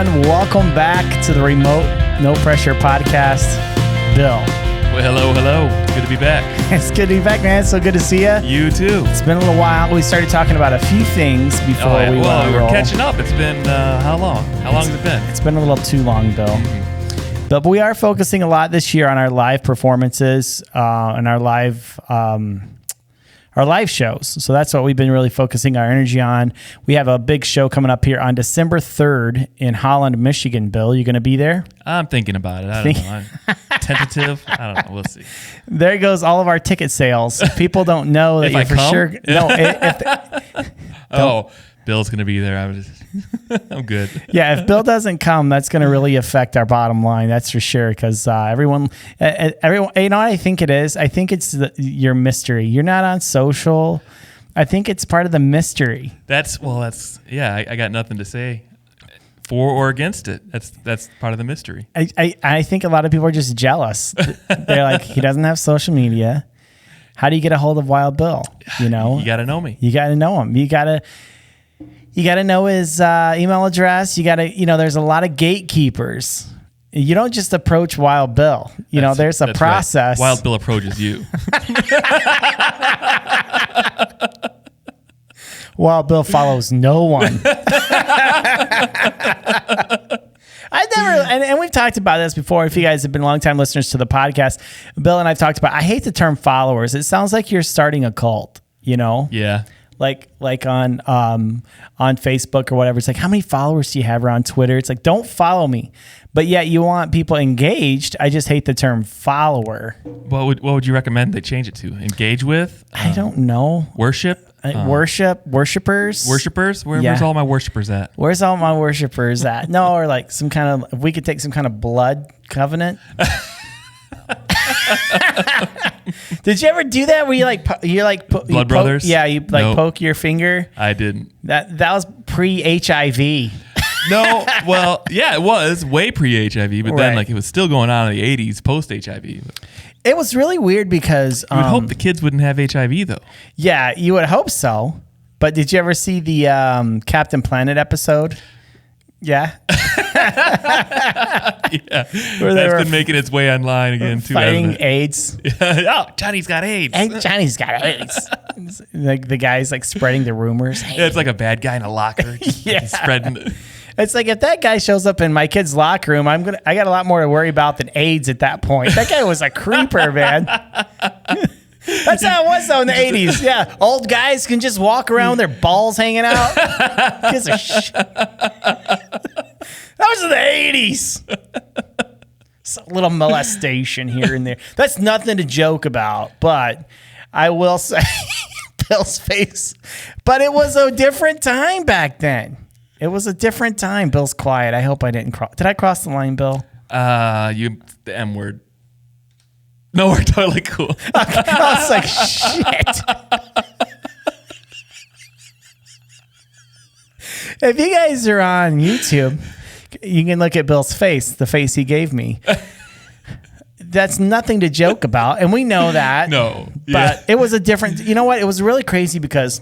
everyone. Welcome back to the Remote No Pressure Podcast. Bill. Well, hello. Good to be back. It's good to be back, man. It's so good to see you. You too. It's been a little while. We started talking about a few things before we we're catching up. It's been how long? How long has it been? It's been a little too long, Bill. But we are focusing a lot this year on our live performances and our live shows. So that's what we've been really focusing our energy on. We have a big show coming up here on December 3rd in Holland, Michigan. Bill, you going to be there? I'm thinking about it. I don't know. I'm tentative. I don't know. We'll see. There goes all of our ticket sales. People don't know that you're for sure. No. Bill's going to be there. I'm good. Yeah, if Bill doesn't come, that's going to really affect our bottom line. That's for sure. Because everyone, you know what I think it is? I think it's your mystery. You're not on social. I think it's part of the mystery. I got nothing to say for or against it. That's part of the mystery. I think a lot of people are just jealous. They're like, he doesn't have social media. How do you get a hold of Wild Bill? You know, you got to know me. You got to know him. You got to know his email address. You got to, there's a lot of gatekeepers. You don't just approach Wild Bill. There's a process. Right. Wild Bill approaches you. Wild Bill follows no one. And we've talked about this before. If you guys have been longtime listeners to the podcast, Bill and I've talked about, I hate the term followers. It sounds like you're starting a cult, Yeah. Like on Facebook or whatever. It's like, how many followers do you have around Twitter? It's like, don't follow me. But yet you want people engaged. I just hate the term follower. What would you recommend they change it to? Engage with? I don't know. Worship? Worshipers. Worshipers? Where's all my worshipers at? Where's all my worshipers at? No, or like some kind of, if we could take some kind of blood covenant. Did you ever do that where Blood Brothers? You poke your finger? I didn't. That was pre-HIV. No, well, yeah, it was way pre-HIV, but then it was still going on in the 80s, post-HIV. It was really weird because you would hope the kids wouldn't have HIV though. Yeah, you would hope so. But did you ever see the Captain Planet episode? Yeah. Yeah. That's been making its way online again too. Fighting AIDS. Oh, Johnny's got AIDS. Johnny's got AIDS. Like the guy's like spreading the rumors. Hey. Yeah, it's like a bad guy in a locker. Yeah. Spreading. It's like if that guy shows up in my kid's locker room, I got a lot more to worry about than AIDS at that point. That guy was a creeper, man. That's how it was though in the 80s. Yeah, old guys can just walk around with their balls hanging out. Gives a shit. That was in the 80s. It's a little molestation here and there. That's nothing to joke about, but I will say Bill's face. But it was a different time back then. It was a different time. Bill's quiet. I hope I didn't cross. Did I cross the line, Bill? The M word. No, we're totally cool. I was like, shit. If you guys are on YouTube, you can look at Bill's face, the face he gave me. That's nothing to joke about, and we know that. No. But it was a different, you know what? It was really crazy because,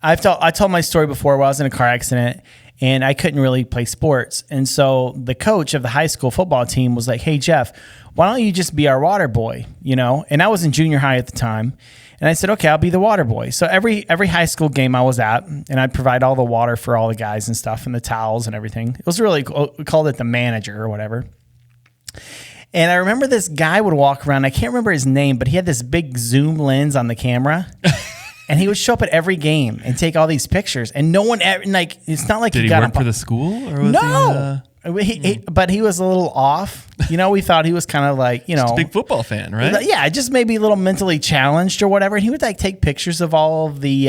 I told my story before where I was in a car accident, and I couldn't really play sports. And so the coach of the high school football team was like, hey, Jeff, why don't you just be our water boy, And I was in junior high at the time. And I said, okay, I'll be the water boy. So every high school game I was at, and I'd provide all the water for all the guys and stuff and the towels and everything. It was really cool. We called it the manager or whatever. And I remember this guy would walk around. I can't remember his name, but he had this big zoom lens on the camera. And he would show up at every game and take all these pictures. And no one ever, it's not like Did he work for the school? Or was no. But he was a little off. We thought he was kind of like, just a big football fan, right? Yeah, just maybe a little mentally challenged or whatever. And he would take pictures of all of the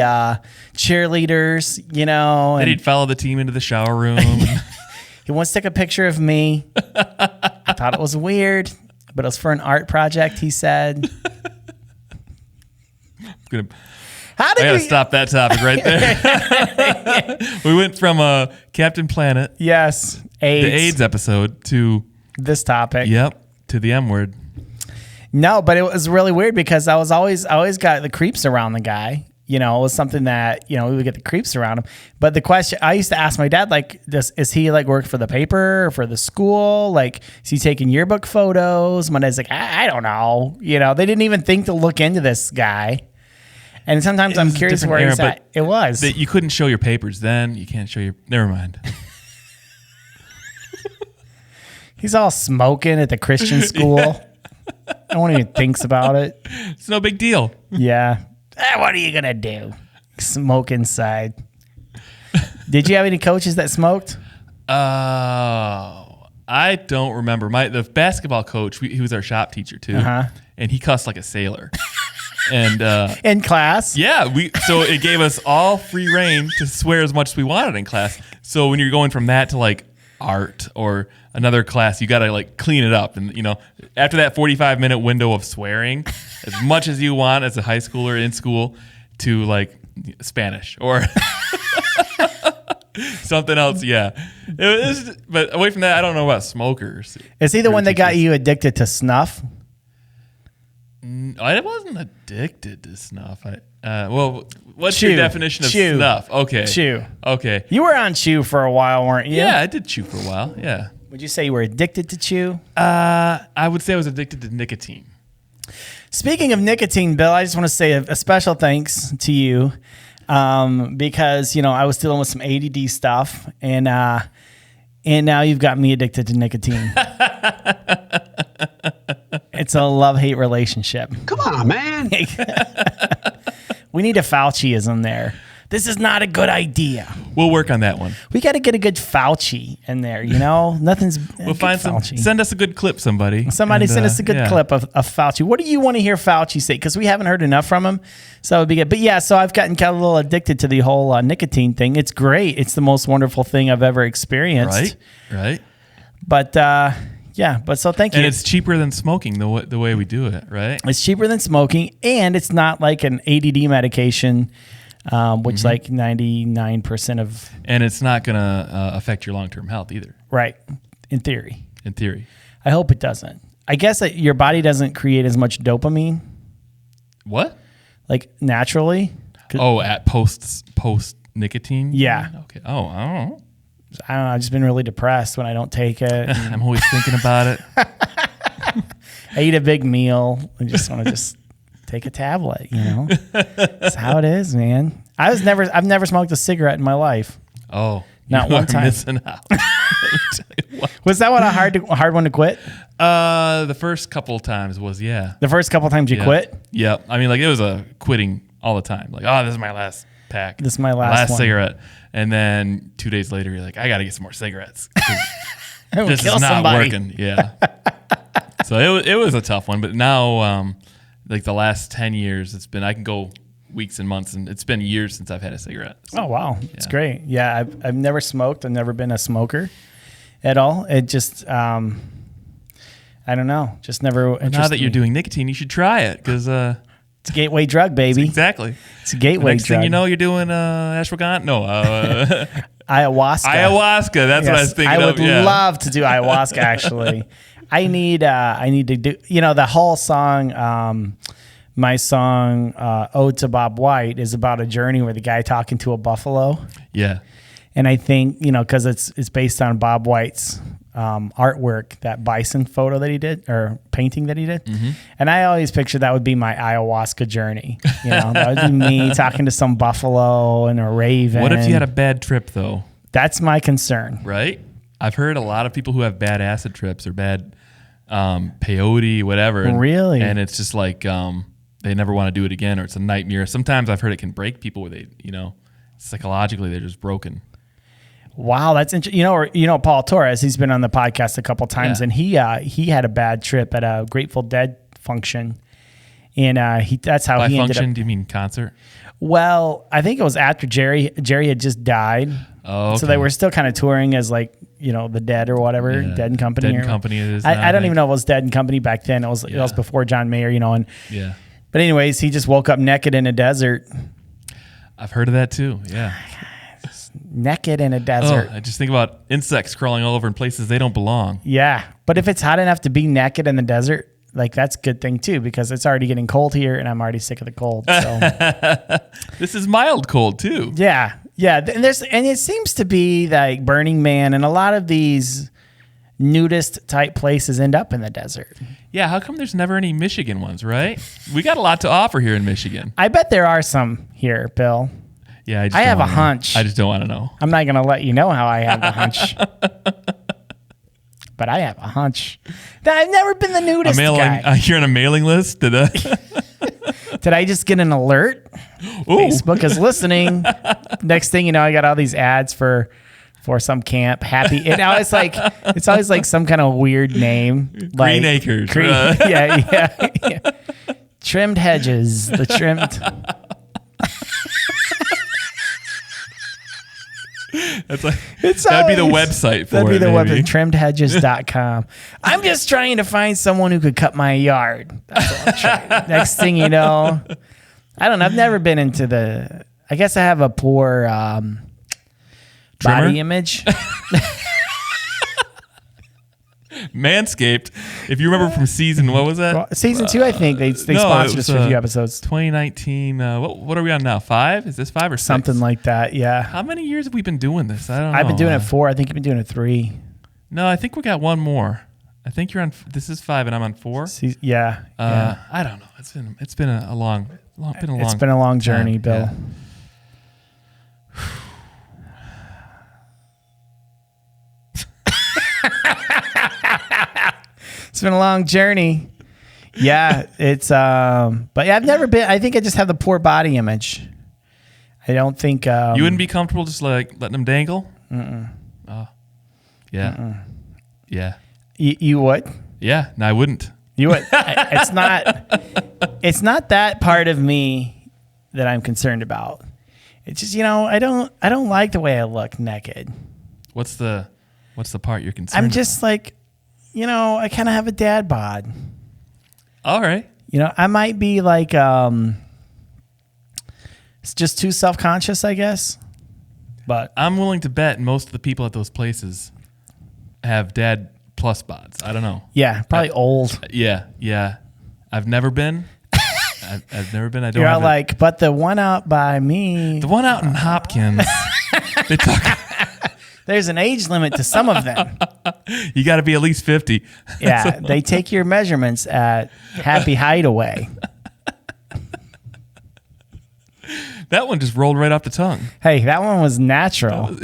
cheerleaders, Then he'd follow the team into the shower room. He once took a picture of me. I thought it was weird, but it was for an art project, he said. I gotta stop that topic right there. We went from Captain Planet, yes, the AIDS episode, to this topic. Yep, to the M word. No, but it was really weird because I always got the creeps around the guy. You know, it was something that, you know, we would get the creeps around him. But the question, I used to ask my dad, like, is he like work for the paper or for the school? Like, is he taking yearbook photos? My dad's like, I don't know. You know, they didn't even think to look into this guy. And sometimes I'm curious where he's at. It was. You couldn't show your papers then. You can't show your, never mind. He's all smoking at the Christian school. No one even thinks about it. It's no big deal. Yeah. What are you going to do? Smoke inside. Did you have any coaches that smoked? I don't remember. The basketball coach, he was our shop teacher too. And he cussed like a sailor. And in class? Yeah. So it gave us all free reign to swear as much as we wanted in class. So when you're going from that to like art or another class, you got to like clean it up. And, you know, after that 45-minute window of swearing, as much as you want as a high schooler in school, to like Spanish or something else. Yeah. But away from that, I don't know about smokers. Is he the one that got you addicted to snuff? I wasn't addicted to snuff. Well, what's your definition of snuff? Okay. Chew. Okay. You were on chew for a while, weren't you? Yeah, I did chew for a while. Yeah. Would you say you were addicted to chew? I would say I was addicted to nicotine. Speaking of nicotine, Bill, I just want to say a special thanks to you because, you know, I was dealing with some ADD stuff, and now you've got me addicted to nicotine. It's a love-hate relationship. Come on, man. We need a Fauciism there. This is not a good idea. We'll work on that one. We got to get a good Fauci in there, you know? We'll find Fauci. Send us a good clip, somebody. Send us a good clip of Fauci. What do you want to hear Fauci say? Because we haven't heard enough from him, so it would be good. But yeah, so I've gotten kind of a little addicted to the whole nicotine thing. It's great. It's the most wonderful thing I've ever experienced. Right. But so thank you. And it's cheaper than smoking the way we do it, right? It's cheaper than smoking, and it's not like an ADD medication, which like 99% of... And it's not going to affect your long-term health either. Right, in theory. I hope it doesn't. I guess that your body doesn't create as much dopamine. What? Like naturally. At post nicotine? Yeah. Okay. Oh, I don't know. I've just been really depressed when I don't take it. I'm always thinking about it. I eat a big meal and just want to just take a tablet, you know? That's how it is, man. I've never smoked a cigarette in my life. Oh. Not one time. Missing out. Was that one a hard one to quit? The first couple times was, yeah. The first couple times you quit? Yeah. I mean, like, it was a quitting all the time. Like, this is my last pack. This is my last cigarette. And then 2 days later, you're like, I got to get some more cigarettes. This is not working. Yeah. So it was a tough one. But now, like the last 10 years, I can go weeks and months, and it's been years since I've had a cigarette. So, oh, wow. It's great. Yeah, I've never smoked. I've never been a smoker at all. It just, I don't know, just never interested Now that you're doing nicotine, you should try it because... it's a gateway drug, baby. Exactly. It's a gateway Next drug. thing you know, you're doing ashwagandha. No. Ayahuasca. Ayahuasca. That's what I was thinking of. I would love to do ayahuasca, actually. I need to do, you know, the whole song, my song, Ode to Bob White, is about a journey with a guy talking to a buffalo. Yeah. And I think, you know, because it's based on Bob White's artwork, that bison photo that he did, or painting that he did. Mm-hmm. And I always picture that would be my ayahuasca journey. You know, that would be me talking to some buffalo and a raven. What if you had a bad trip, though? That's my concern. Right? I've heard a lot of people who have bad acid trips or bad peyote, whatever. Really? And it's just like they never want to do it again, or it's a nightmare. Sometimes I've heard it can break people where they, you know, psychologically they're just broken. Wow, that's interesting. You know, Paul Torres, he's been on the podcast a couple times, and he had a bad trip at a Grateful Dead function, and that's how he ended up. Do you mean concert? Well, I think it was after Jerry had just died. Oh, okay. So they were still kind of touring as like, you know, the Dead or whatever, Dead and Company. Dead and Company it is. I don't even know if it was Dead and Company back then. It was before John Mayer, you know. And but anyways, he just woke up naked in a desert. I've heard of that too. Yeah. Naked in a desert. I just think about insects crawling all over in places they don't belong. Yeah, but if it's hot enough to be naked in the desert, like that's a good thing too, because it's already getting cold here and I'm already sick of the cold. So This is mild cold too. yeah. And it seems to be like Burning Man and a lot of these nudist type places end up in the desert. Yeah, how come there's never any Michigan ones, right? We got a lot to offer here in Michigan. I bet there are some here, Bill. Yeah, I have a hunch. I just don't want to know. I'm not going to let you know how I have a hunch. But I have a hunch. I've never been the nudist guy. You're on a mailing list? Did I just get an alert? Ooh. Facebook is listening. Next thing you know, I got all these ads for some camp. Happy. It's always like some kind of weird name. Green Acres. Yeah. Trimmed hedges. The trimmed. That'd be the website for it. That'd be the maybe. website, trimmedhedges.com. I'm just trying to find someone who could cut my yard. That's what I'm trying. Next thing you know, I don't know. I've never been into I guess I have a poor body image. Manscaped. If you remember from season, what was that? Well, season 2, I think they sponsored us for a few episodes. 2019. What are we on now? 5? Is this 5 or 6? Something like that. Yeah. How many years have we been doing this? I don't know. I've been doing it 4. I think you've been doing it 3. No, I think we got one more. I think you're on. This is 5, and I'm on 4. Yeah. I don't know. It's been a long journey, time. Bill. Yeah. It's been a long journey. Yeah, it's but yeah, I've never been. I think I just have the poor body image. I don't think you wouldn't be comfortable just like letting them dangle. Yeah. Yeah. You would? Yeah. No, I wouldn't. You would. It's not that part of me that I'm concerned about. It's just, I don't like the way I look naked. What's the part you're concerned? I'm just like, I kind of have a dad bod. All right. I might be like, it's just too self-conscious, I guess. But I'm willing to bet most of the people at those places have dad plus bods. I don't know. Yeah, probably old. Yeah. I've never been. I've never been. I don't. You're all like, but the one out by me. The one out in Hopkins. They talk. There's an age limit to some of them. You got to be at least 50. Yeah, they take your measurements at Happy Hideaway. That one just rolled right off the tongue. Hey, that one was natural.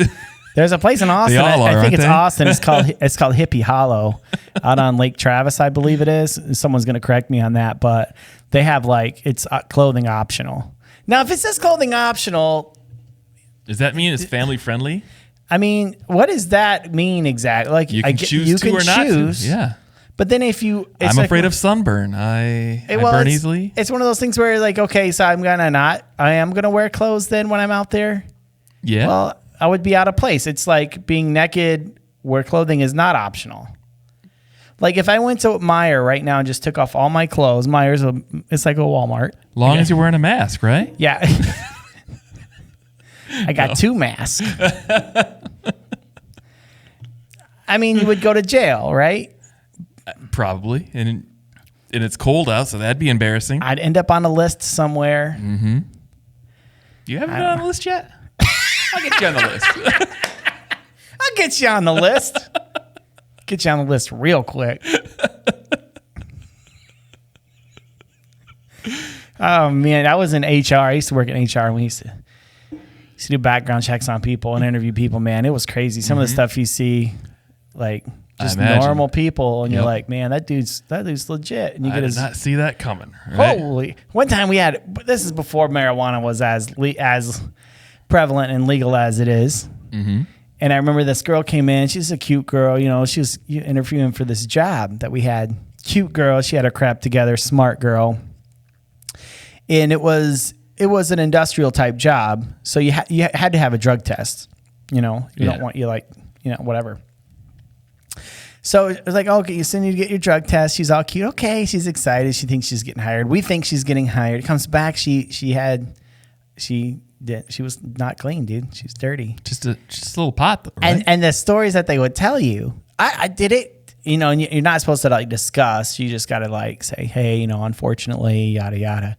There's a place in Austin. They all are, I think it's aren't they? Austin. It's called Hippie Hollow, out on Lake Travis, I believe it is. Someone's going to correct me on that, but they have it's clothing optional. Now, if it says clothing optional, does that mean it's family friendly? I mean, what does that mean exactly? Like You can choose to or not to. Yeah. But then if you... I'm afraid of sunburn. I burn easily. It's one of those things where like, okay, so I am going to wear clothes then when I'm out there. Yeah. Well, I would be out of place. It's like being naked where clothing is not optional. Like if I went to Meijer right now and just took off all my clothes, it's like a Walmart. Long as you're wearing a mask, right? Yeah. I got 2 masks. I mean, you would go to jail, right? Probably. And it's cold out, so that'd be embarrassing. I'd end up on a list somewhere. Mm-hmm. You haven't been on the list yet? I'll get you on the list. I'll get you on the list. Get you on the list real quick. Oh, man. I was in HR. I used to work in HR, and we used to do background checks on people and interview people. Man, it was crazy. Some of the stuff you see, like just normal people, and you're like, man, that dude's legit. And you I did not see that coming. Right? Holy! One time we had. This is before marijuana was as prevalent and legal as it is. Mm-hmm. And I remember this girl came in. She's a cute girl. She was interviewing for this job that we had. Cute girl. She had her crap together. Smart girl. And it was an industrial type job, so you had to have a drug test. You don't want whatever. So it was like, okay, you still need to get your drug test. She's all cute. Okay, she's excited. She thinks she's getting hired. We think she's getting hired. Comes back, she was not clean, dude. She's dirty. Just a little pot, though, right? And the stories that they would tell you, I did it. and you're not supposed to like discuss. You just got to like say, hey, unfortunately, yada yada.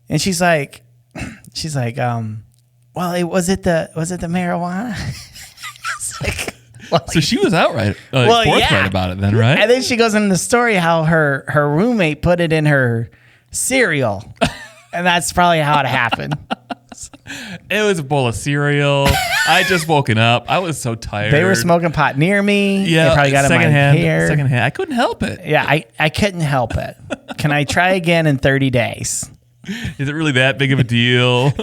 And she's like, well, was it the marijuana? It's like, well, So she was outright forthright about it then, right? And then she goes into the story how her roommate put it in her cereal, and that's probably how it happened. It was a bowl of cereal. I just woken up. I was so tired. They were smoking pot near me. Yeah, they probably got in my hair. Secondhand. I couldn't help it. Yeah, I couldn't help it. Can I try again in 30 days? Is it really that big of a deal?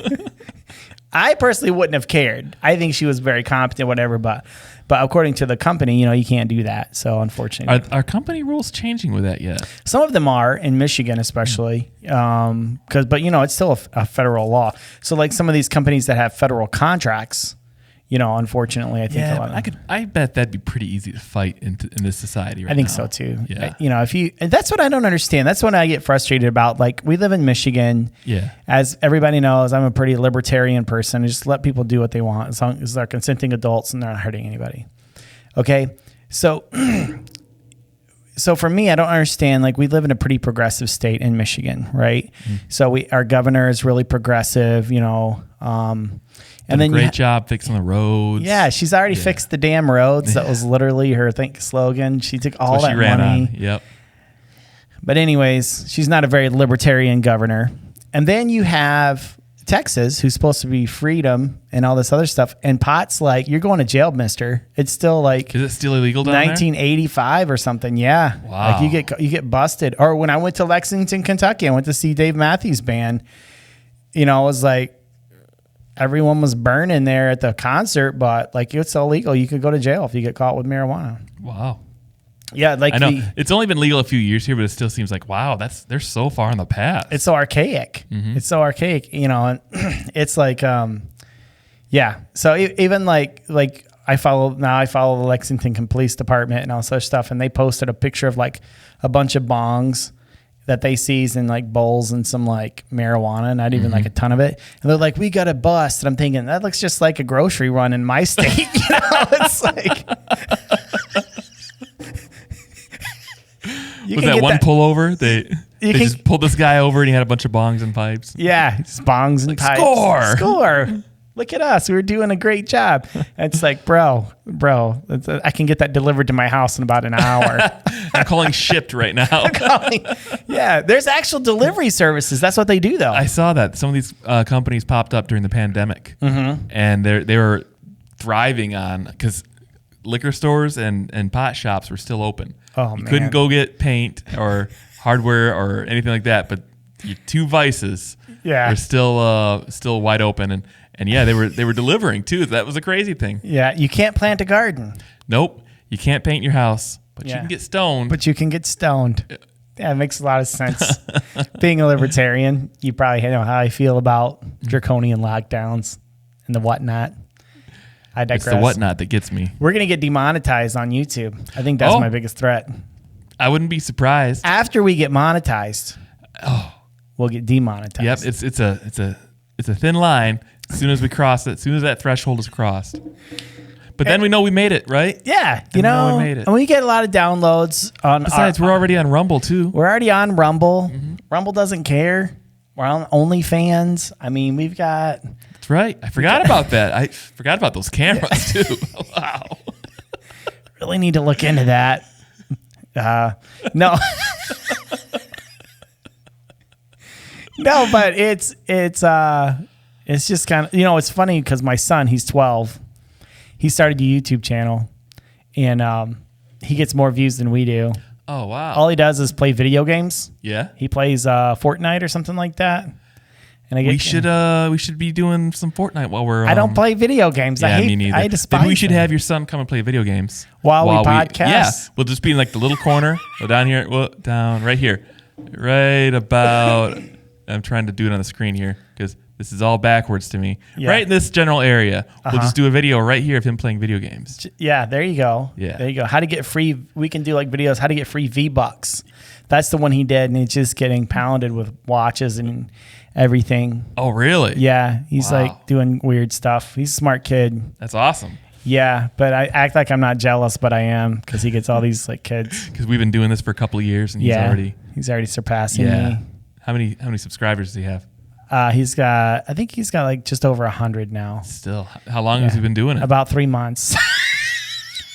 I personally wouldn't have cared. I think she was very competent, whatever. But according to the company, you can't do that. So unfortunately, Are company rules changing with that yet? some of them are in Michigan, especially. But it's still a federal law. So like some of these companies that have federal contracts, unfortunately, I think a lot of them. I bet that'd be pretty easy to fight in this society right now. I think so too. Yeah. And that's what I don't understand. That's what I get frustrated about. Like we live in Michigan. Yeah. As everybody knows, I'm a pretty libertarian person. I just let people do what they want as long as they're consenting adults and they're not hurting anybody. Okay. So for me, I don't understand. Like we live in a pretty progressive state in Michigan, right? Mm-hmm. So our governor is really progressive, and then great job fixing the roads. Yeah, she's already fixed the damn roads. That was literally her slogan. She took all that money. Yep. But anyways, she's not a very libertarian governor. And then you have Texas, who's supposed to be freedom and all this other stuff. And pot's like, you're going to jail, mister. It's still like... Is it still illegal down 1985 or something, yeah. Wow. Like you get busted. Or when I went to Lexington, Kentucky, I went to see Dave Matthews Band. It was like, everyone was burning there at the concert, but like it's illegal. You could go to jail if you get caught with marijuana. Wow. Yeah, like I know it's only been legal a few years here, but it still seems like they're so far in the past. It's so archaic. Mm-hmm. It's so archaic, and it's like, yeah. So even like I follow the Lexington Police Department and all such stuff, and they posted a picture of like a bunch of bongs that they seized in like bowls and some like marijuana, not even like a ton of it. And they're like, we got a bust. And I'm thinking that looks just like a grocery run in my state. It's like, was that one pullover? They just pulled this guy over and he had a bunch of bongs and pipes. Yeah, just bongs and pipes. Score. Look at us. We were doing a great job. And it's like, bro, I can get that delivered to my house in about an hour. I'm calling shipped right now. Yeah, there's actual delivery services. That's what they do, though. I saw that. Some of these companies popped up during the pandemic. Mm-hmm. And they were thriving on, because liquor stores and pot shops were still open. Oh, you man. couldn't go get paint or hardware or anything like that, but your two vices were still wide open. And yeah, they were delivering too. That was a crazy thing. Yeah, you can't plant a garden. Nope, you can't paint your house, but you can get stoned. Yeah, it makes a lot of sense. Being a libertarian, you probably know how I feel about draconian lockdowns and the whatnot. I digress. It's the whatnot that gets me. We're going to get demonetized on YouTube. I think that's my biggest threat. I wouldn't be surprised. After we get monetized, we'll get demonetized. Yep, it's a thin line. As soon as we cross it, as soon as that threshold is crossed. But then we know we made it, right? Yeah, we made it. And we get a lot of downloads on. Besides, we're already on Rumble too. We're already on Rumble. Mm-hmm. Rumble doesn't care. We're on OnlyFans. I mean, we've got. That's right. I forgot about that. I forgot about those cameras too. Wow. Really need to look into that. No. No, but it's just kind of, it's funny because my son, he's 12. He started a YouTube channel, and he gets more views than we do. Oh, wow. All he does is play video games. Yeah. He plays Fortnite or something like that. And we should be doing some Fortnite while we're. I don't play video games. Yeah, me neither. I despise. Maybe we should have your son come and play video games while we podcast. Yeah, we'll just be in like the little corner. Down here. Down right here, right about. I'm trying to do it on the screen here because this is all backwards to me. Yeah. Right in this general area. We'll just do a video right here of him playing video games. Yeah, there you go. Yeah. There you go. How to get free. We can do like videos. How to get free V-Bucks. That's the one he did, and he's just getting pounded with watches and everything. Oh, really? Yeah. He's like doing weird stuff. He's a smart kid. That's awesome. Yeah, but I act like I'm not jealous, but I am because he gets all these like kids. Because we've been doing this for a couple of years, and he's already surpassing me. How many subscribers does he have? I think he's got like just over 100 now. Still, how long has he been doing it? About 3 months.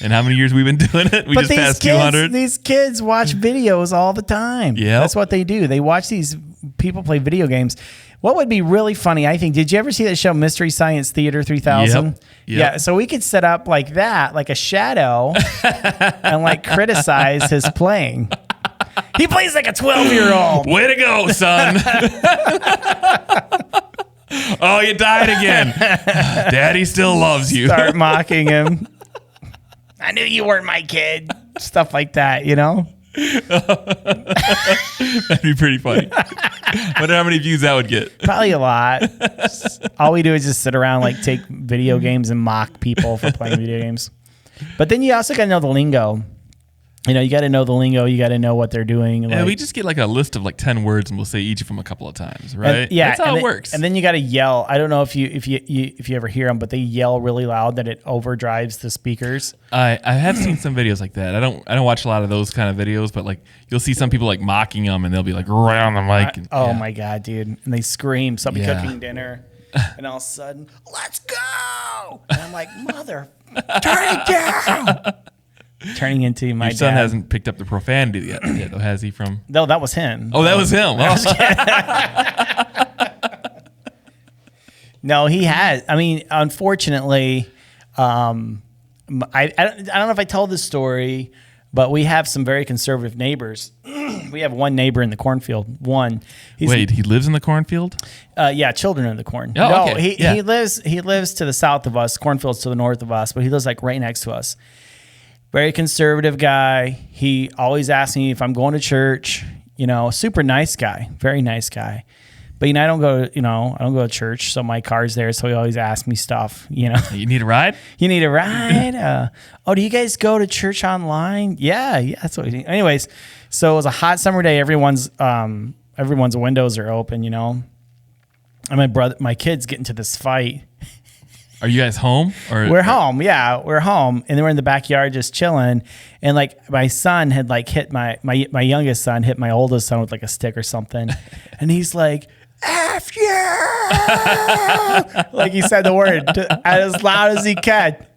And how many years we've been doing it? We just passed 200. These kids watch videos all the time. Yeah, that's what they do. They watch these people play video games. What would be really funny, I think, did you ever see that show Mystery Science Theater 3000? Yep. Yeah, so we could set up like that, like a shadow, and like criticize his playing. He plays like a 12-year-old. Way to go, son. Oh, you died again. Daddy still loves you. Start mocking him. I knew you weren't my kid. Stuff like that, you know? That'd be pretty funny. Wonder how many views that would get. Probably a lot. All we do is just sit around, like take video games and mock people for playing video games. But then you also got to know the lingo. You know, you got to know the lingo. You got to know what they're doing. Yeah, we just get like a list of like 10 words, and we'll say each of them a couple of times, right? That's how it works. And then you got to yell. I don't know if you ever hear them, but they yell really loud that it overdrives the speakers. I have seen some videos like that. I don't watch a lot of those kind of videos, but like you'll see some people like mocking them, and they'll be like right on the mic. My god, dude! And they scream. Somebody cooking dinner, and all of a sudden, let's go! And I'm like, mother, turn it down. Turning into my Your son dad. hasn't picked up the profanity yet, though, has he? From no, that was him. Oh, that was him. No, he has. I mean, unfortunately, I don't know if I told this story, but we have some very conservative neighbors. We have one neighbor in the cornfield. Wait, he lives in the cornfield? Yeah, children in the corn. Oh, no, okay. He lives to the south of us. Cornfield's to the north of us, but he lives like right next to us. Very conservative guy. He always asks me if I'm going to church. You know, super nice guy, very nice guy. But I don't go to church, so my car's there. So he always asks me stuff. You know, you need a ride. You need a ride. Do you guys go to church online? Yeah, that's what we do. Anyways, so it was a hot summer day. Everyone's windows are open. You know, and my kids get into this fight. Are you guys home? We're home. Yeah, we're home. And then we're in the backyard just chilling. And like my son had like hit my youngest son hit my oldest son with like a stick or something. And he's like, F you! Like he said the word as loud as he could.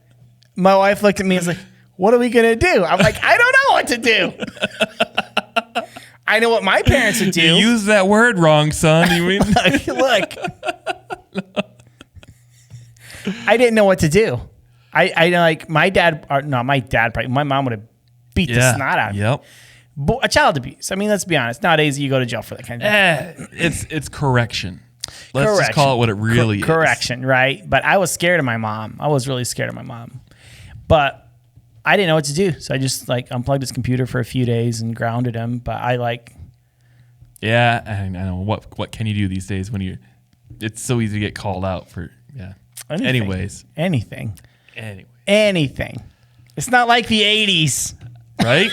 My wife looked at me and was like, what are we going to do? I'm like, I don't know what to do. I know what my parents would do. You used that word wrong, son. You mean? Look. I didn't know what to do. I like my dad. Probably my mom would have beat the snot out of me. Yep. A child abuse. I mean, let's be honest. Nowadays, you go to jail for that kind of thing. It's correction. Let's just call it what it really is. Correction, right? But I was scared of my mom. I was really scared of my mom. But I didn't know what to do, so I just like unplugged his computer for a few days and grounded him. But Yeah, I know. What can you do these days when it's so easy to get called out for Anything. It's not like the 80s. Right?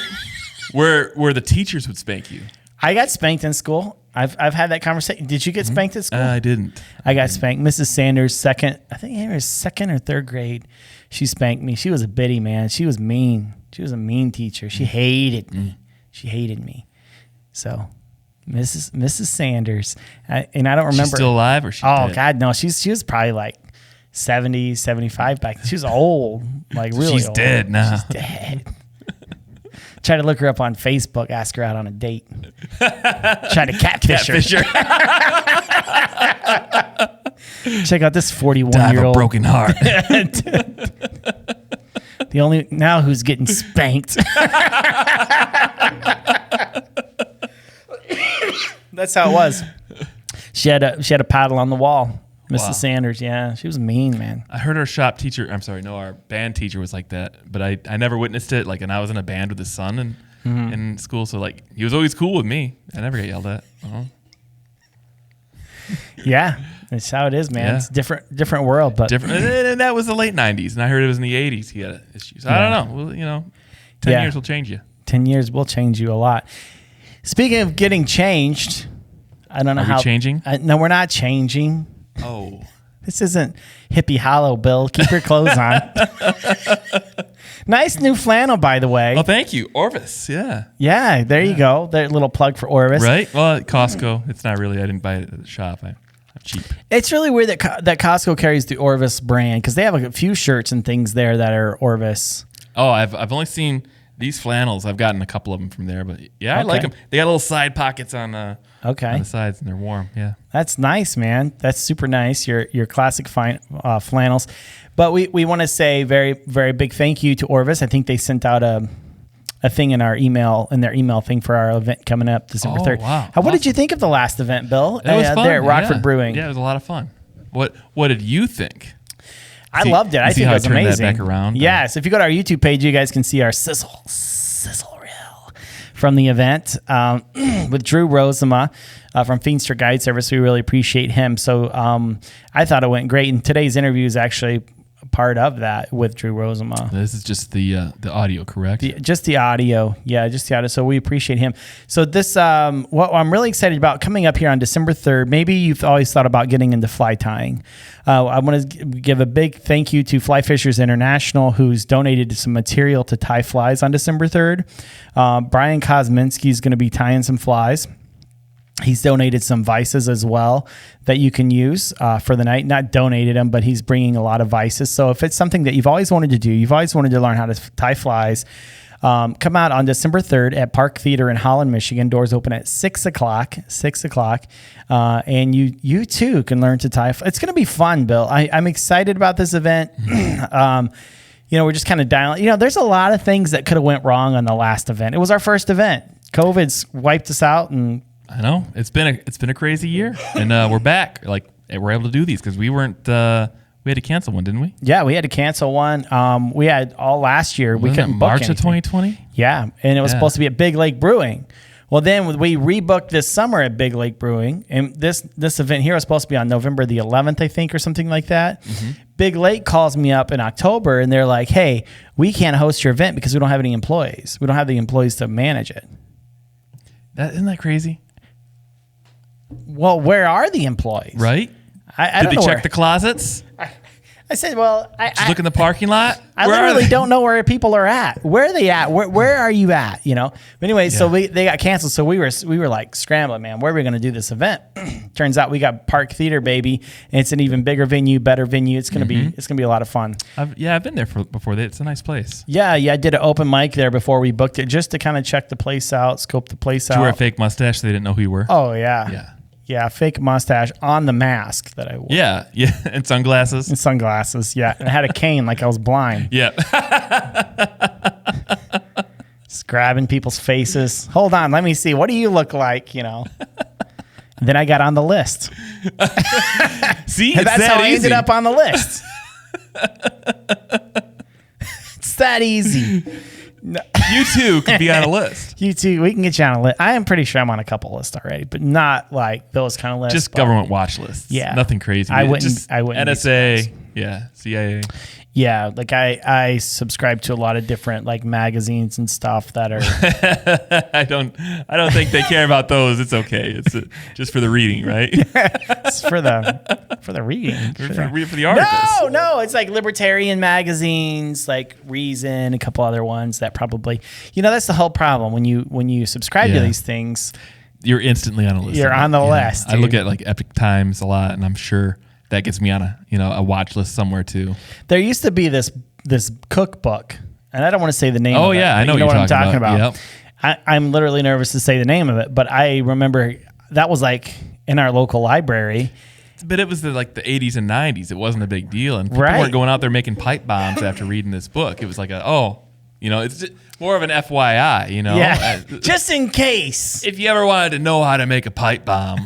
where the teachers would spank you. I got spanked in school. I've had that conversation. Did you get spanked at school? I didn't. I got spanked. Mrs. Sanders, second or third grade, she spanked me. She was a biddy, man. She was mean. She was a mean teacher. She hated me. She hated me. So Mrs. Sanders. And I don't remember. She's still alive or she dead? Oh, God, no. She was probably like 70, 75 back then. She was old, like really She's old. Dead now. She's dead. Try to look her up on Facebook, ask her out on a date. Try to catfish her. Check out this 41-year-old. broken heart. The only now who's getting spanked. That's how it was. She had a paddle on the wall. Mrs. Sanders, yeah. She was mean, man. I heard our band teacher was like that, but I never witnessed it. Like, and I was in a band with his son in school, so like he was always cool with me. I never got yelled at. Yeah, that's how it is, man. Yeah. It's different world, but different. And that was the late '90s, and I heard it was in the '80s. He had issues. I don't know. Well, 10 years will change you. 10 years will change you a lot. Speaking of getting changed, I don't know how. Are we changing? No, we're not changing. Oh. This isn't Hippie Hollow, Bill. Keep your clothes on. Nice new flannel, by the way. Oh, thank you. Orvis, yeah. Yeah, there you go. That little plug for Orvis. Right? Well, at Costco, it's not really. I didn't buy it at the shop. I'm cheap. It's really weird that Costco carries the Orvis brand because they have a few shirts and things there that are Orvis. Oh, I've only seen these flannels. I've gotten a couple of them from there, but yeah, I like them. They got little side pockets on the sides, and they're warm. Yeah, that's nice, man. That's super nice. Your classic fine flannels. But we want to say very, very big thank you to Orvis. I think they sent out a thing in their email thing for our event coming up December 3rd. Wow. What did you think of the last event, Bill? It was fun. There at Rockford Brewing. Yeah, it was a lot of fun. What did you think? I loved it. I think it was amazing. That back around? Yes. If you go to our YouTube page, you guys can see our sizzle reel from the event with Drew Rosema from Feenstra Guide Service. We really appreciate him. So I thought it went great. And today's interview is actually part of that with Drew Rosema. This is just the audio, correct? Just the audio. Yeah, just the audio. So we appreciate him. So this, what I'm really excited about coming up here on December 3rd, maybe you've always thought about getting into fly tying. I want to give a big thank you to Fly Fishers International, who's donated some material to tie flies on December 3rd. Brian Kosminski is going to be tying some flies. He's donated some vices as well that you can use for the night. Not donated them, but he's bringing a lot of vices. So if it's something that you've always wanted to do, you've always wanted to learn how to tie flies, come out on December 3rd at Park Theater in Holland, Michigan. Doors open at 6 o'clock. And you too can learn to tie. It's going to be fun, Bill. I'm excited about this event. We're just kind of dialing. There's a lot of things that could have went wrong on the last event. It was our first event. COVID's wiped us out, and I know it's been a crazy year, and we're back. Like we're able to do these because we weren't. We had to cancel one, didn't we? Yeah, we had to cancel one. We had all last year. We couldn't book March anything. of 2020. Yeah, and it was supposed to be at Big Lake Brewing. Well, then we rebooked this summer at Big Lake Brewing, and this event here was supposed to be on November the 11th, I think, or something like that. Mm-hmm. Big Lake calls me up in October, and they're like, "Hey, we can't host your event because we don't have any employees. We don't have the employees to manage it." Isn't that crazy? Well, where are the employees? Right? I Did they check the closets? I said, well, just look in the parking lot. I literally don't know where people are at. Where are they at? Where are you at? But anyway, so they got canceled. So we were like scrambling, man. Where are we going to do this event? Turns out we got Park Theater, baby, and it's an even bigger venue, better venue. It's gonna be a lot of fun. I've been there before. It's a nice place. Yeah. I did an open mic there before we booked it, just to kind of check the place out, scope the place out. Did you wear a fake mustache so they didn't know who you were? Oh yeah. Yeah, fake mustache on the mask that I wore. Yeah, and sunglasses. Yeah, and I had a cane like I was blind. Yeah. Just grabbing people's faces. Hold on, let me see. What do you look like, Then I got on the list. See, that's how I ended up on the list. It's that easy. No. You too could be on a list. You too. We can get you on a list. I am pretty sure I'm on a couple lists already, but not like those kind of lists. Just government watch lists. Yeah. Nothing crazy. I wouldn't NSA. Yeah. CIA. Yeah, like I subscribe to a lot of different like magazines and stuff that are. I don't think they care about those. It's okay. It's just for the reading, right? It's for the reading. For the articles. No, it's like libertarian magazines, like Reason, a couple other ones that probably, that's the whole problem when you subscribe to these things. You're instantly on a list. You're on the list. I look at like Epic Times a lot, and I'm sure that gets me on a watch list somewhere too. There used to be this cookbook, and I don't want to say the name. Oh of it, yeah, I know what I'm talking about. Yep. I'm literally nervous to say the name of it, but I remember that was like in our local library. But it was the 80s and 90s. It wasn't a big deal, and people weren't going out there making pipe bombs after reading this book. It was like it's just more of an FYI. Yeah, just in case. If you ever wanted to know how to make a pipe bomb.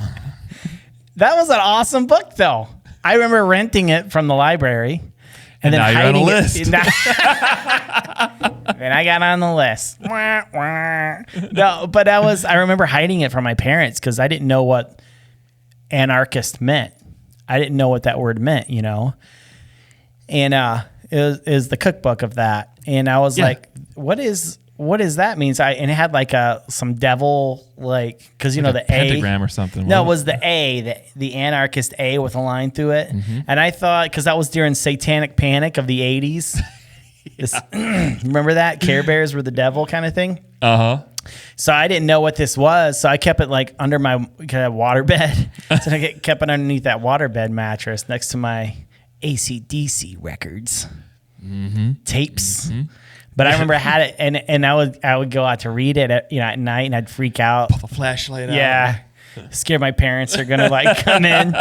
That was an awesome book, though. I remember renting it from the library and then now you're on hiding a list. And I got on the list. No, but I remember hiding it from my parents because I didn't know what anarchist meant. I didn't know what that word meant, And it was the cookbook of that. And I was like, what is what does that mean? And it had like some devil, like, because, Like the a pentagram or something. No, it was the A, the anarchist A with a line through it. Mm-hmm. And I thought, because that was during Satanic Panic of the 80s. Remember that? Care Bears were the devil kind of thing? Uh-huh. So I didn't know what this was. So I kept it like under my waterbed. So I kept it underneath that waterbed mattress next to my AC/DC records, tapes. Mm-hmm. But I remember I had it, and I would go out to read it at night, and I'd freak out. Pull the flashlight out. Yeah, scared my parents are gonna like come in.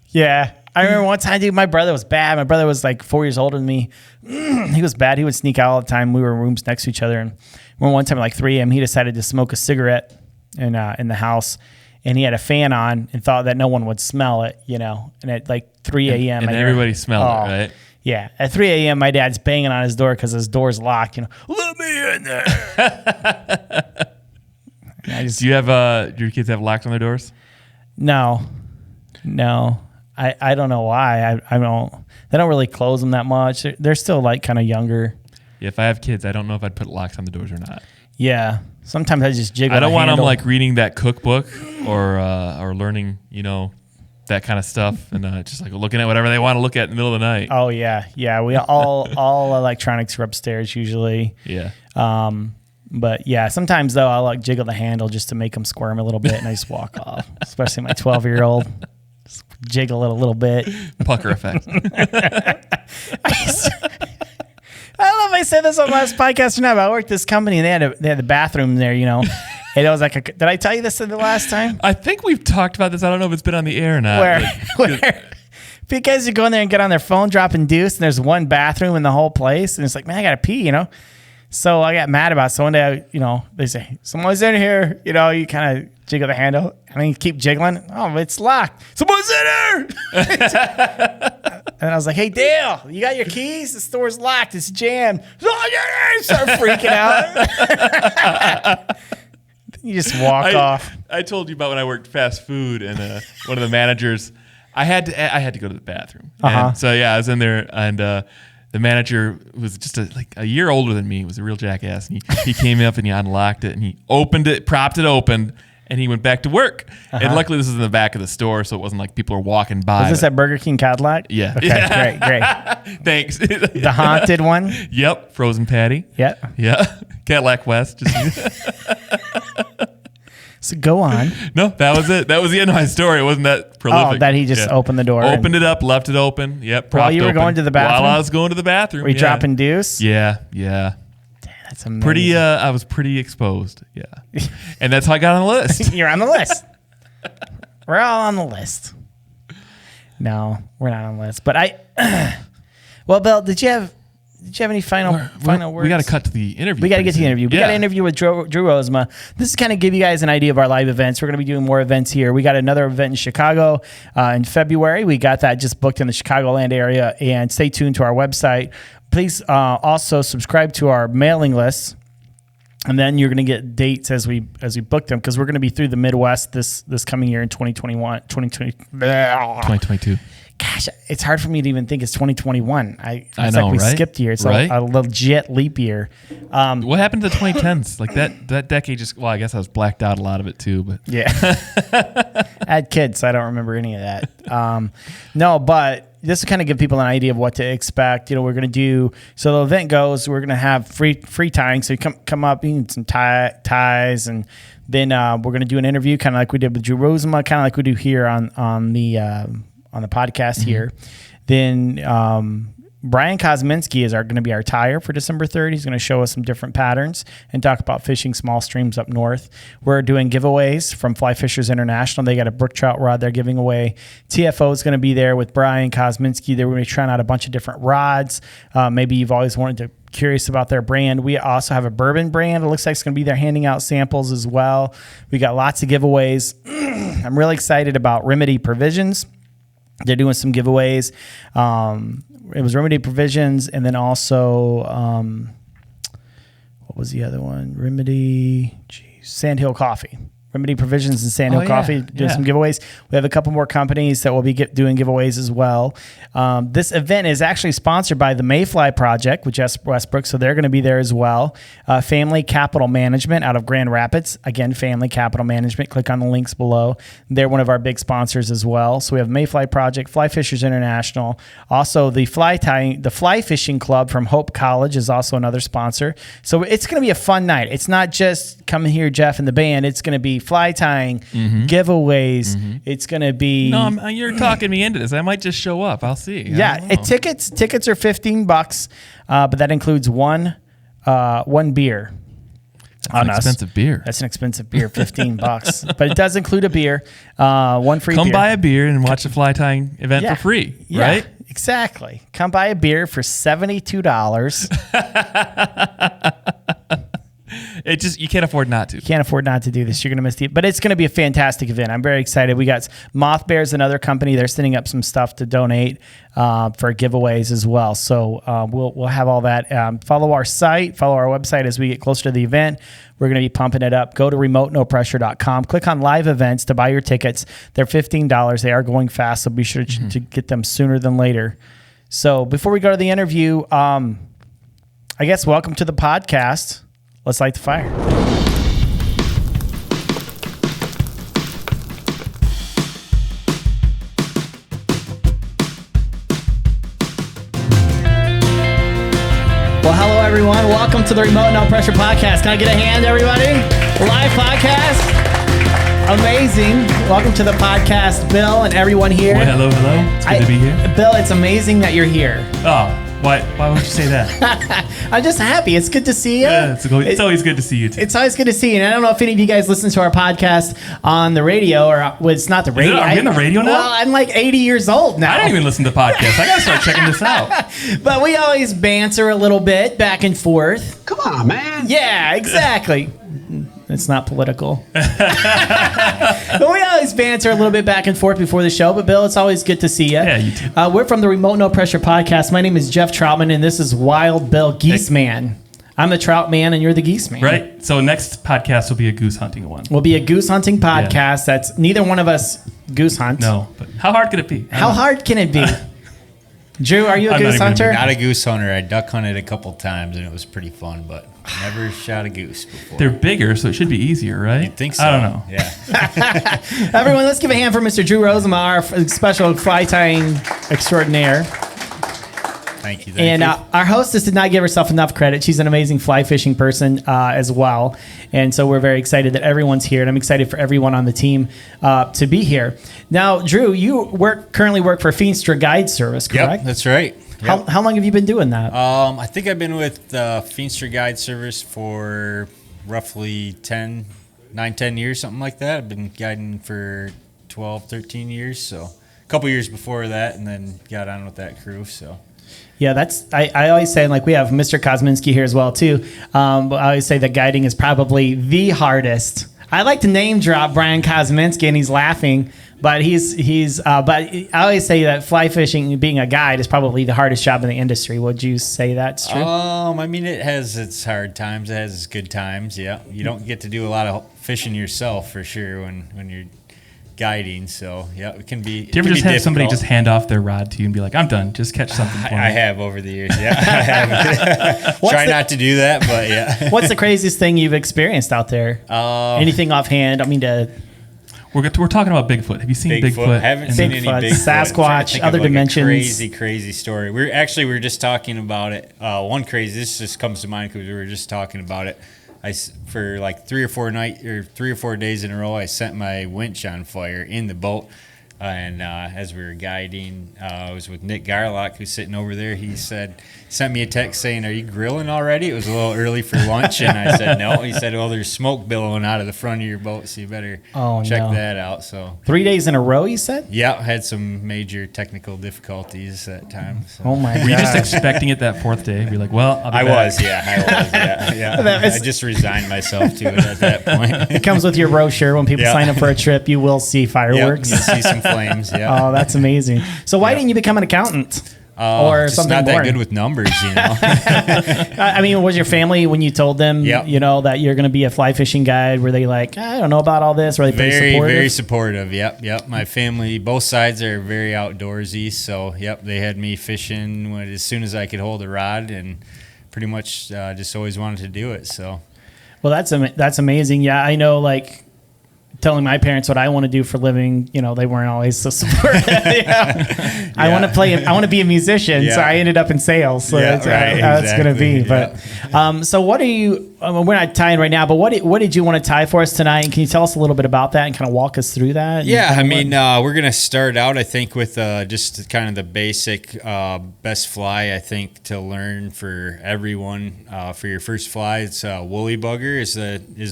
Yeah, I remember one time, dude. My brother was bad. My brother was like 4 years older than me. He was bad. He would sneak out all the time. We were in rooms next to each other, and one time at like 3 a.m. he decided to smoke a cigarette in the house. And he had a fan on and thought that no one would smell it, And at like 3 a.m. And everybody smelled it, right? Yeah. At 3 a.m., my dad's banging on his door because his door's locked. Let me in there. Do you have do your kids have locks on their doors? No. I don't know why. I don't. They don't really close them that much. They're still like kind of younger. Yeah, if I have kids, I don't know if I'd put locks on the doors or not. Yeah. Sometimes I just jiggle. I don't the want handle. them like reading that cookbook or learning, that kind of stuff, and just like looking at whatever they want to look at in the middle of the night. Oh yeah. We all electronics are upstairs usually. Yeah. But yeah, sometimes though I'll like jiggle the handle just to make them squirm a little bit, and I just walk off. Especially my 12-year-old, just jiggle it a little bit. Pucker effect. I don't know if I said this on the last podcast or not, but I worked at this company and they had the bathroom there, And it was like, did I tell you this the last time? I think we've talked about this. I don't know if it's been on the air or not. Where because you go in there and get on their phone dropping deuce, and there's one bathroom in the whole place, and it's like, man, I gotta pee, So I got mad about it. So one day, they say, someone's in here, you kind of jiggle the handle. You keep jiggling. Oh, it's locked. Someone's in here. And I was like, hey, Dale, you got your keys? The store's locked. It's jammed. Start freaking out. You just walk off. I told you about when I worked fast food, and one of the managers, I had to go to the bathroom. Uh-huh. And so yeah, I was in there, and the manager was just a year older than me. He was a real jackass. And he came up and he unlocked it, and he opened it, propped it open, and he went back to work. Uh-huh. And luckily this was in the back of the store, so it wasn't like people were walking by. Was this at Burger King Cadillac? Yeah. Okay, yeah. Great. Thanks. The haunted one? Yep. Frozen patty. Yep. Yeah. Cadillac West. So go on. No, that was it. That was the end of my story. It wasn't that prolific. Oh, that he just opened the door. Opened it up, left it open. Yep. While you were going to the bathroom? While I was going to the bathroom. Were you dropping deuce? Yeah. Damn, that's amazing. I was pretty exposed. Yeah. And that's how I got on the list. You're on the list. We're all on the list. No, we're not on the list. But well, Bill, did you have any final words? We got to cut to the interview. We got to get to the interview. We got an interview with Drew Rosema. This is kind of give you guys an idea of our live events. We're going to be doing more events here. We got another event in Chicago in February. We got that just booked in the Chicagoland area. And stay tuned to our website. Please also subscribe to our mailing list. And then you're going to get dates as we book them, because we're going to be through the Midwest this coming year in 2022. Gosh, it's hard for me to even think it's 2021. It's know, like we right? skipped a year. It's right? a legit leap year. What happened to the 2010s? Like that decade just, well, I guess I was blacked out a lot of it too. But yeah. I had kids, so I don't remember any of that. No, but this will kind of give people an idea of what to expect. We're going to do, so the event goes, we're going to have free tying. So you come up, you need some ties, and then we're going to do an interview, kind of like we did with Drew Rosema, kind of like we do here on the podcast here. Then Brian Kosminski is going to be our tyer for December 3rd. He's going to show us some different patterns and talk about fishing small streams up north. We're doing giveaways from Fly Fishers International. They got a brook trout rod they're giving away. TFO is going to be there with Brian Kosminski. They're going to be trying out a bunch of different rods. Maybe you've always curious about their brand. We also have a bourbon brand. It looks like it's going to be there handing out samples as well. We got lots of giveaways. I'm really excited about Remedy Provisions. They're doing some giveaways. It was Remedy Provisions, and then also, what was the other one? Sandhill Coffee. Remedy Provisions and Sandhill Coffee doing some giveaways. We have a couple more companies that will be doing giveaways as well. This event is actually sponsored by the Mayfly Project with Jess Westbrook, so they're going to be there as well. Family Capital Management out of Grand Rapids. Again, Family Capital Management. Click on the links below. They're one of our big sponsors as well. So we have Mayfly Project, Fly Fishers International. Also, the Fly Fishing Club from Hope College is also another sponsor. So it's going to be a fun night. It's not just coming here, Jeff, and the band. It's going to be fly tying, giveaways. It's going to be... No, you're talking me into this. I might just show up. I'll see. Tickets are $15, but that includes one beer. That's an expensive beer. That's an expensive beer, $15. But it does include a beer, one free beer. Come buy a beer and watch the fly tying event for free, right? Exactly. Come buy a beer for $72. You can't afford not to. You can't afford not to do this. You're going to miss but it's going to be a fantastic event. I'm very excited. We got Moth Bear's another company. They're setting up some stuff to donate for giveaways as well. So we'll have all that. Follow our website as we get closer to the event. We're going to be pumping it up. Go to remotenopressure.com. Click on live events to buy your tickets. They're $15. They are going fast, so be sure to get them sooner than later. So before we go to the interview, I guess welcome to the podcast. Let's light the fire. Well, hello, everyone. Welcome to the Remote No Pressure Podcast. Can I get a hand, everybody? Live podcast. Amazing. Welcome to the podcast, Bill, and everyone here. Well, hello. It's good to be here. Bill, it's amazing that you're here. Oh. Why would you say that? I'm just happy. It's good to see you. Yeah, it's always good to see you, too. It's always good to see you. And I don't know if any of you guys listen to our podcast on the radio or it's not the radio. Are you on the radio now? Well, I'm like 80 years old now. I don't even listen to podcasts. I got to start checking this out. But we always banter a little bit back and forth. Come on, man. Yeah, exactly. It's not political. But we always banter a little bit back and forth before the show. But, Bill, it's always good to see you. Yeah, you too. We're from the Remote No Pressure Podcast. My name is Jeff Troutman, and this is Wild Bill Geese Man. I'm the Trout Man, and you're the Geese Man. Right. So next podcast will be a goose hunting one. Will be a goose hunting podcast. Yeah. That's neither one of us goose hunt. No. But how hard could it be? How hard can it be? Drew, are you a goose hunter? Not a goose hunter. I duck hunted a couple times, and it was pretty fun, but never shot a goose before. They're bigger, so it should be easier, right? You'd think so. I don't know. Yeah. Everyone, let's give a hand for Mr. Drew Rosema, our special fly tying extraordinaire. Thank you. Our hostess did not give herself enough credit. She's an amazing fly fishing person as well. And so we're very excited that everyone's here. And I'm excited for everyone on the team to be here. Now, Drew, you currently work for Feenstra Guide Service, correct? Yep, that's right. Yep. How long have you been doing that? I think I've been with Feenstra Guide Service for roughly 10 years, something like that. I've been guiding for 12, 13 years. So a couple years before that, and then got on with that crew, so... Yeah, I always say, like, we have Mr. Kosminski here as well, too. But I always say that guiding is probably the hardest. I like to name drop Brian Kosminski, and he's laughing. But but I always say that fly fishing, being a guide, is probably the hardest job in the industry. Would you say that's true? I mean, it has its hard times. It has its good times, yeah. You don't get to do a lot of fishing yourself, for sure, when you're guiding, so yeah, it can be. Do you ever just have somebody just hand off their rod to you and be like, "I'm done, just catch something for me"? I have over the years, yeah. I have. Try not to do that, but yeah. What's the craziest thing you've experienced out there? Anything offhand? I mean, we're talking about Bigfoot. Have you seen Bigfoot? Haven't seen any Bigfoot. Sasquatch, other dimensions. Crazy story. We were just talking about it. This just comes to mind because we were just talking about it. For like 3 or 4 days in a row, I set my winch on fire in the boat. And as we were guiding, I was with Nick Garlock, who's sitting over there. He sent me a text saying, "Are you grilling already?" It was a little early for lunch, and I said no. He said, "Well, there's smoke billowing out of the front of your boat, so you better check that out." So 3 days in a row, you said? Yeah, I had some major technical difficulties that time. So. Oh my God! Were you just expecting it that fourth day? You're like, "Well, I'll be back." I was. Yeah. I just resigned myself to it at that point. It comes with your brochure. When people sign up for a trip, you will see fireworks. Yep, you'll see some flames. Yeah. Oh, that's amazing. So why didn't you become an accountant? or just something not that boring? good with numbers, you know. I mean, was your family, when you told them, Yep. you know, that you're going to be a fly fishing guide, were they like, I don't know about all this? Were they pretty Very, supportive? very supportive. Yep. My family, both sides are very outdoorsy. So, yep, they had me fishing as soon as I could hold a rod, and pretty much just always wanted to do it. So, Well, that's amazing. Yeah, I know, like, telling my parents what I want to do for a living, you know, they weren't always so supportive. I want to be a musician, so I ended up in sales. So that's how it's going to be. But so what are you? We're not tying right now, but what did you want to tie for us tonight? And can you tell us a little bit about that and kind of walk us through that? Yeah, I mean, we're going to start out, I think, with just kind of the basic best fly, I think, to learn for everyone. For your first fly, it's woolly bugger is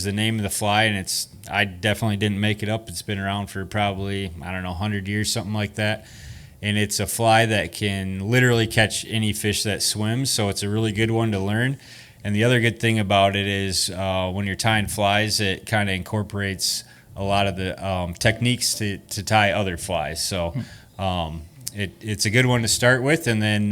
the name of the fly, and I definitely didn't make it up. It's been around for probably, 100 years, something like that. And it's a fly that can literally catch any fish that swims, so it's a really good one to learn. And the other good thing about it is when you're tying flies, it kind of incorporates a lot of the techniques to tie other flies. So it's a good one to start with, and then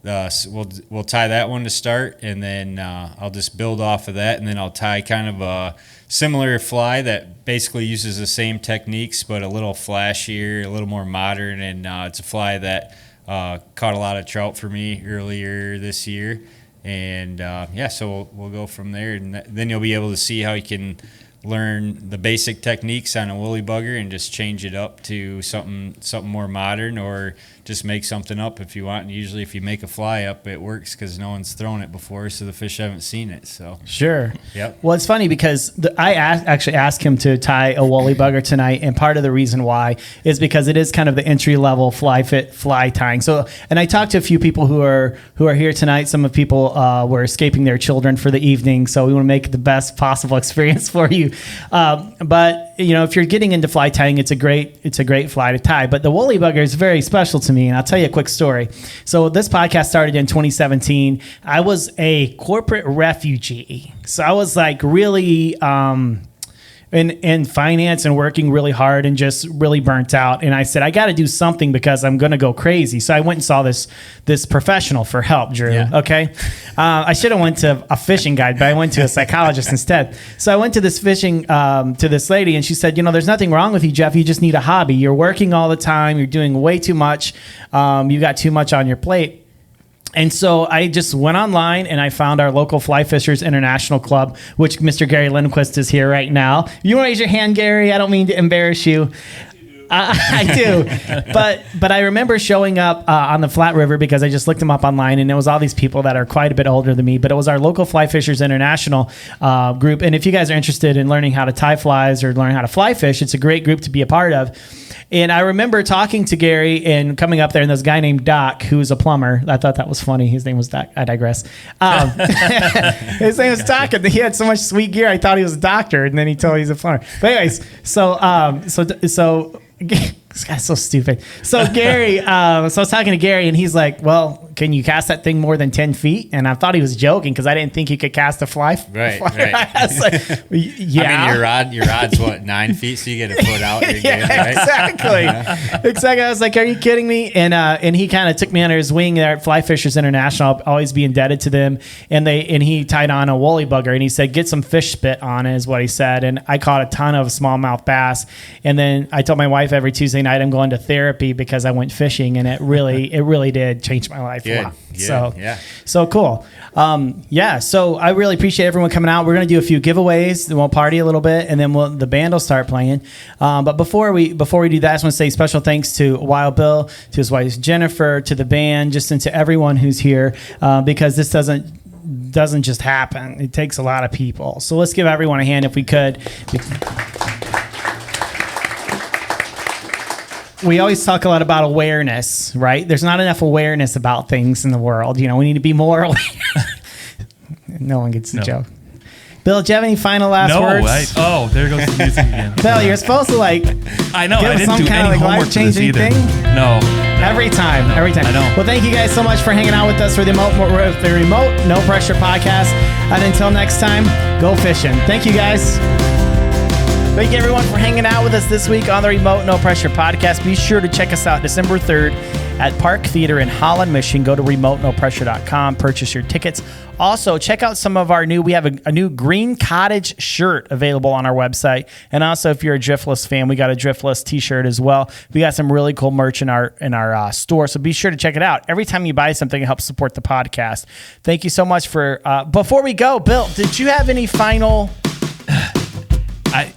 we'll tie that one to start, and then I'll just build off of that, and then I'll tie kind of a similar fly that basically uses the same techniques but a little flashier, a little more modern, and it's a fly that caught a lot of trout for me earlier this year. And so we'll go from there, and then you'll be able to see how you can learn the basic techniques on a woolly bugger and just change it up to something more modern, or just make something up if you want. And usually if you make a fly up, it works because no one's thrown it before, so the fish haven't seen it. So Sure. Yep. Well, it's funny because I actually asked him to tie a woolly bugger tonight, and part of the reason why is because it is kind of the entry level fly tying. So, and I talked to a few people who are here tonight. Some of the people were escaping their children for the evening, so we want to make it the best possible experience for you. But you know, if you're getting into fly tying, it's a great fly to tie. But the woolly bugger is very special to me, and I'll tell you a quick story. So this podcast started in 2017. I was a corporate refugee, so I was like really in finance and working really hard and just really burnt out. And I said, I got to do something because I'm going to go crazy. So I went and saw this professional for help, Drew. Yeah. Okay. I should have went to a fishing guide, but I went to a psychologist instead. So I went to this to this lady, and she said, you know, there's nothing wrong with you, Jeff. You just need a hobby. You're working all the time. You're doing way too much. You got too much on your plate. And so I just went online and I found our local Fly Fishers International Club, which Mr. Gary Lindquist is here right now. You want to raise your hand, Gary? I don't mean to embarrass you. I do. But I remember showing up on the Flat River because I just looked them up online, and it was all these people that are quite a bit older than me. But it was our local Fly Fishers International group. And if you guys are interested in learning how to tie flies or learn how to fly fish, it's a great group to be a part of. And I remember talking to Gary and coming up there, and this guy named Doc, who's a plumber. I thought that was funny. His name was Doc. I digress. His name was Doc, and he had so much sweet gear. I thought he was a doctor, and then he told me he's a plumber. But anyways, so this guy's so stupid. So Gary, so I was talking to Gary, and he's like, well, can you cast that thing more than 10 feet? And I thought he was joking because I didn't think you could cast a fly. Right. I was like, yeah. I mean, your rod's what, 9 feet, so you get a foot out. You're Yeah, good, right? exactly. Exactly. I was like, are you kidding me? And he kind of took me under his wing there at Fly Fishers International. I'll always be indebted to them. And he tied on a woolly bugger, and he said, get some fish spit on it, is what he said. And I caught a ton of smallmouth bass. And then I told my wife every Tuesday night I'm going to therapy because I went fishing, and it really did change my life a lot. So cool. So I really appreciate everyone coming out. We're going to do a few giveaways, then we'll party a little bit, and then the band will start playing. But before we do that, I just want to say special thanks to Wild Bill, to his wife Jennifer, to the band, just and to everyone who's here, because this doesn't just happen. It takes a lot of people. So let's give everyone a hand if we could. We always talk a lot about awareness, right? There's not enough awareness about things in the world. You know, we need to be more aware. No one gets the joke. Bill, do you have any final last words? There goes the music again. Bill, you're supposed to I know. give I didn't some do kind any of homework for this life-changing either. thing. No. Every time. I know. Well, thank you guys so much for hanging out with us for the remote No Pressure podcast. And until next time, go fishing. Thank you guys. Thank you everyone for hanging out with us this week on the Remote No Pressure podcast. Be sure to check us out December 3rd at Park Theater in Holland, Michigan. Go to remotenopressure.com, purchase your tickets. Also, check out some of our we have a new Green Cottage shirt available on our website. And also, if you're a Driftless fan, we got a Driftless t-shirt as well. We got some really cool merch in our store, so be sure to check it out. Every time you buy something, it helps support the podcast. Thank you so much for, before we go, Bill, did you have any final...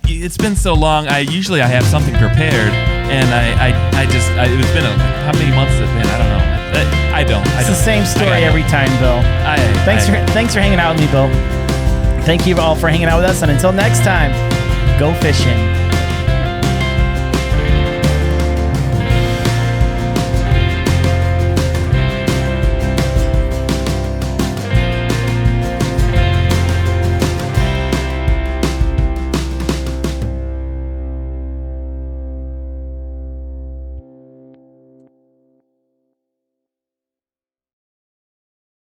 It's been so long. I have something prepared, and it's been how many months has it been? I don't know. It's the same story every time, Bill. Thanks for hanging out with me, Bill. Thank you all for hanging out with us, and until next time, go fishing.